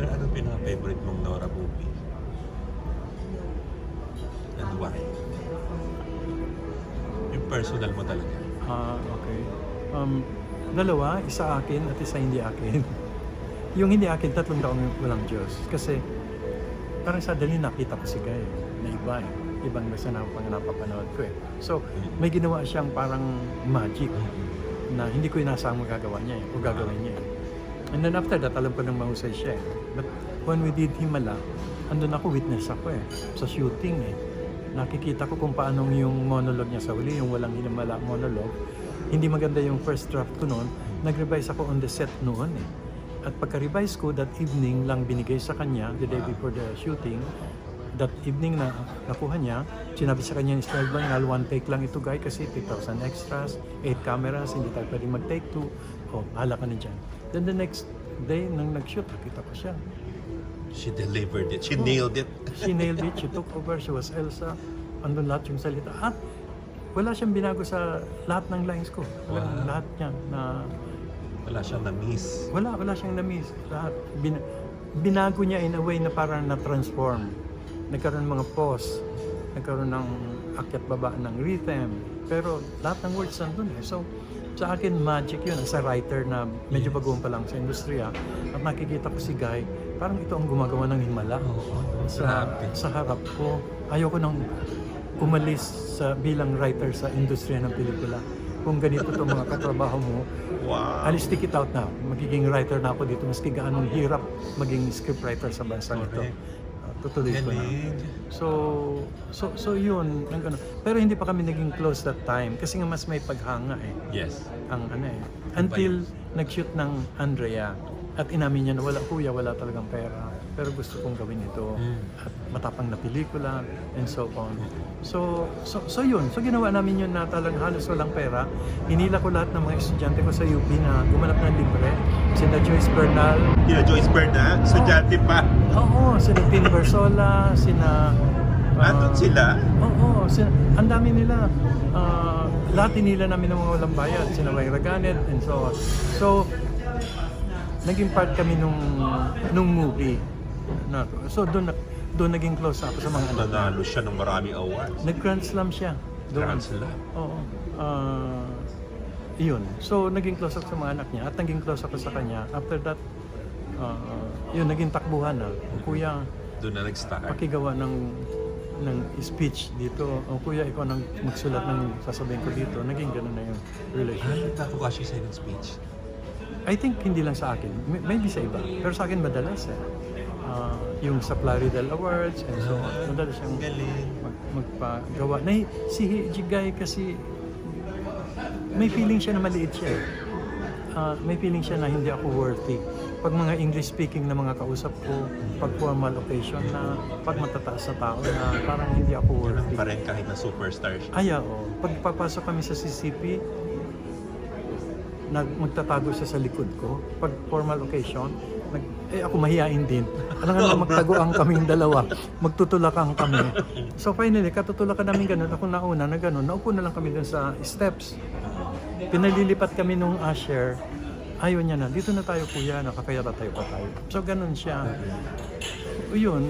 Sir, ano pinaka-favorite mong Nora movie? And why? Yung personal mo talaga. Okay. Dalawa, isa akin at isa hindi akin. Yung hindi akin, 3 taon walang Diyos. Kasi parang suddenly nakita ko si Guy na iba eh. Ibang basta na pang napapanood ko eh. So, may ginawa siyang parang magic na hindi ko inasang magagawa niya eh, o gagawin niya eh. And then after that, alam ko nang mahusay siya eh. But when we did Himala, andun ako, witness ako eh, sa shooting eh. Nakikita ko kung paano yung monologue niya sa huli, yung walang Himala monologue. Hindi maganda yung first draft ko noon. Nag-revise ako on the set noon eh. At pagka-revise ko, that evening lang binigay sa kanya, the day before the shooting. That evening na nakuha niya, sinabi sa kanya ni Style Bernal, 1 take lang ito Guy kasi 8,000 extras, 8 cameras, hindi tayo pwedeng mag-take 2. Oh, bahala ka na dyan. Then the next day, nang nag-shoot, nakita ko siya. She delivered it. She nailed it. She nailed it. She took over. She was Elsa. Andun lahat yung salita. Wala siyang binago sa lahat ng lines ko. Lahat niya na... Wala siyang na-miss. Wala siyang na-miss. Lahat. Binago niya in a way na parang na-transform. Nagkaroon ng mga pause. Nagkaroon ng akyat-baba ng rhythm. Pero lahat ng words nandun eh. So, sa akin, magic yun. As a writer na medyo bagoon pa lang sa industriya, at nakikita ko si Guy, parang ito ang gumagawa ng himala sa harap ko. Ayoko nang umalis bilang writer sa industriya ng pelikula. Kung ganito to mga katrabaho mo, alis take it out na. Magiging writer na ako dito. Maski gaanong hirap maging scriptwriter sa bansang ito. Tutuloy ko na. So yun. Pero hindi pa kami naging close that time. Kasi nga mas may paghanga eh. Yes. Ang until nag-shoot ng Andrea. At inamin niya na wala talagang pera. Pero gusto kong gawin ito. At matapang na pelikula and so on. So yun. So ginawa namin yun na talagang halos walang pera. Hinila ko lahat ng mga estudyante ko sa UP na gumanap ng libre. Sina Joyce Bernal. Joyce Bernal? Estudyante pa? Oo. Sina Tin Bersola. Sina... Andun sila? Oo. Ang dami nila. Lahat hinila namin ng mga walang bayad. Sina Mayra Ganet and so on. So, naging part kami nung movie. So doon naging close ako sa mga anak. Nanalo siya ng maraming awards. Nag-Grand Slam siya. Grand Slam? Oo. Yun. So naging close ako sa mga anak niya at naging close ako sa kanya. After that, yun, naging takbuhan na. Kuya, Doon na nag-start. pakigawa ng speech dito. O kuya, ikaw nang magsulat ng sasabihin ko dito. Naging ganun na yung relationship. Ay, ako kasi sa'yo ng speech. I think hindi lang sa akin, maybe sa iba. Pero sa akin madalas eh. Yung sa Plaridel Awards and so on. Madalas siyang magpagawa. Si Jigay kasi may feeling siya na maliit siya eh. May feeling siya na hindi ako worthy. Pag mga English speaking na mga kausap ko, pag formal occasion na, pag matataas na tao na parang hindi ako worthy. Pa rin kahit na superstar siya. Ay, oo. Pag papasok kami sa CCP, magtatago siya sa likod ko. Pag formal occasion, ako mahihain din. Alam nga magtaguan kaming dalawa. Magtutulakan kami. So finally, katutulakan namin ganun. Ako nauna na ganun. Naupo na lang kami dun sa steps. Pinalilipat kami nung usher. Ayaw niya na. Dito na tayo kuya. Nakakaya tayo pa tayo. So ganun siya. Yun.